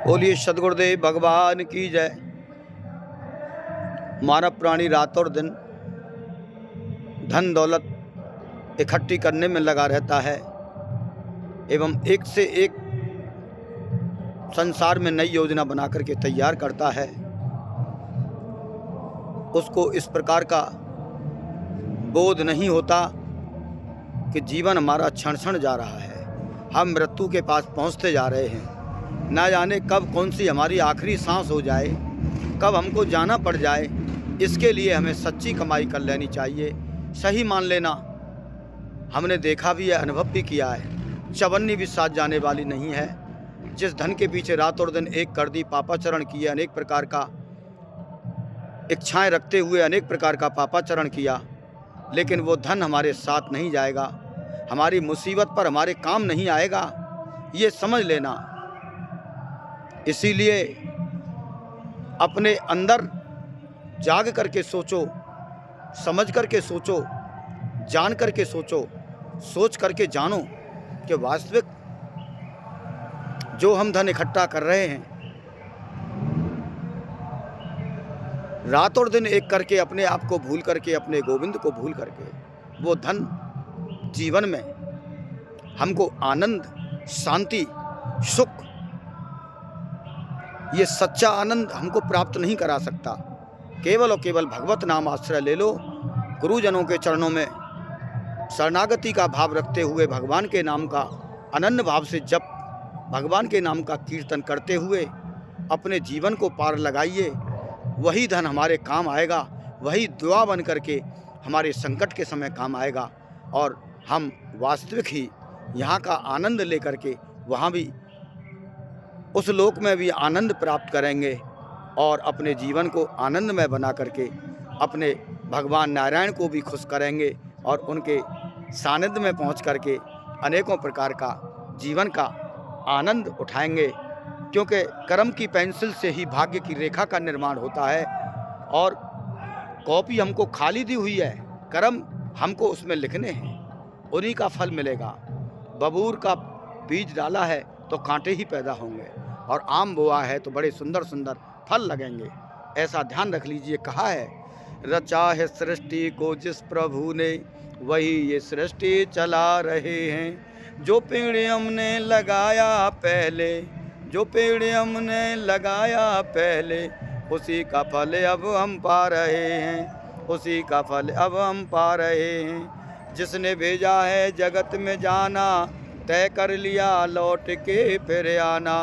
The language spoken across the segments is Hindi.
बोलिए सद्गुरुदेव भगवान की जय। मानव प्राणी रात और दिन धन दौलत इकट्ठी करने में लगा रहता है एवं एक से एक संसार में नई योजना बना करके तैयार करता है। उसको इस प्रकार का बोध नहीं होता कि जीवन हमारा क्षण क्षण जा रहा है, हम मृत्यु के पास पहुंचते जा रहे हैं। ना जाने कब कौन सी हमारी आखिरी सांस हो जाए, कब हमको जाना पड़ जाए। इसके लिए हमें सच्ची कमाई कर लेनी चाहिए। सही मान लेना, हमने देखा भी है, अनुभव भी किया है, चवन्नी भी साथ जाने वाली नहीं है। जिस धन के पीछे रात और दिन एक कर दी, पापाचरण किए, अनेक प्रकार का इच्छाएं रखते हुए अनेक प्रकार का पापाचरण किया, लेकिन वो धन हमारे साथ नहीं जाएगा, हमारी मुसीबत पर हमारे काम नहीं आएगा, ये समझ लेना। इसीलिए अपने अंदर जाग करके सोचो, समझ करके सोचो, जान करके सोचो, सोच करके जानो कि वास्तविक जो हम धन इकट्ठा कर रहे हैं, रात और दिन एक करके, अपने आप को भूल करके, अपने गोविंद को भूल करके, वो धन जीवन में हमको आनंद, शांति, सुख, ये सच्चा आनंद हमको प्राप्त नहीं करा सकता। केवल और केवल भगवत नाम आश्रय ले लो, गुरुजनों के चरणों में शरणागति का भाव रखते हुए भगवान के नाम का अनन्य भाव से जप, भगवान के नाम का कीर्तन करते हुए अपने जीवन को पार लगाइए। वही धन हमारे काम आएगा, वही दुआ बन करके हमारे संकट के समय काम आएगा और हम वास्तविक ही यहाँ का आनंद लेकर के वहाँ भी, उस लोक में भी आनंद प्राप्त करेंगे और अपने जीवन को आनंदमय बना करके अपने भगवान नारायण को भी खुश करेंगे और उनके सानिध्य में पहुंच करके अनेकों प्रकार का जीवन का आनंद उठाएंगे। क्योंकि कर्म की पेंसिल से ही भाग्य की रेखा का निर्माण होता है और कॉपी हमको खाली दी हुई है, कर्म हमको उसमें लिखने हैं, उन्हीं का फल मिलेगा। बबूर का बीज डाला है तो कांटे ही पैदा होंगे और आम बोआ है तो बड़े सुंदर सुंदर फल लगेंगे। ऐसा ध्यान रख लीजिए। कहा है, रचा है सृष्टि को जिस प्रभु ने, वही ये सृष्टि चला रहे हैं। जो पेड़ हमने लगाया पहले, जो पेड़ हमने लगाया पहले, उसी का फल अब हम पा रहे हैं, उसी का फल अब हम पा रहे हैं। जिसने भेजा है जगत में जाना, तय कर लिया लौट के फिर आना।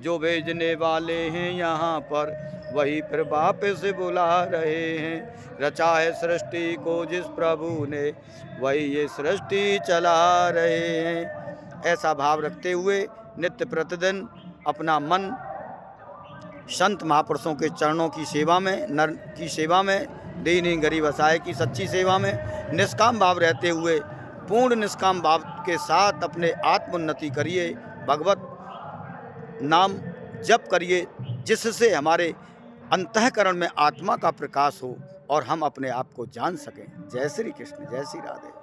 जो भेजने वाले हैं यहाँ पर, वही फिर वापस बुला रहे हैं। रचा है सृष्टि को जिस प्रभु ने, वही ये सृष्टि चला रहे हैं। ऐसा भाव रखते हुए नित्य प्रतिदिन अपना मन संत महापुरुषों के चरणों की सेवा में, नर की सेवा में, दीनी गरीब असहाय की सच्ची सेवा में निष्काम भाव रहते हुए, पूर्ण निष्काम भाव के साथ अपने आत्मोन्नति करिए। भगवत नाम जप करिए, जिससे हमारे अंतःकरण में आत्मा का प्रकाश हो और हम अपने आप को जान सकें। जय श्री कृष्ण, जय श्री राधे।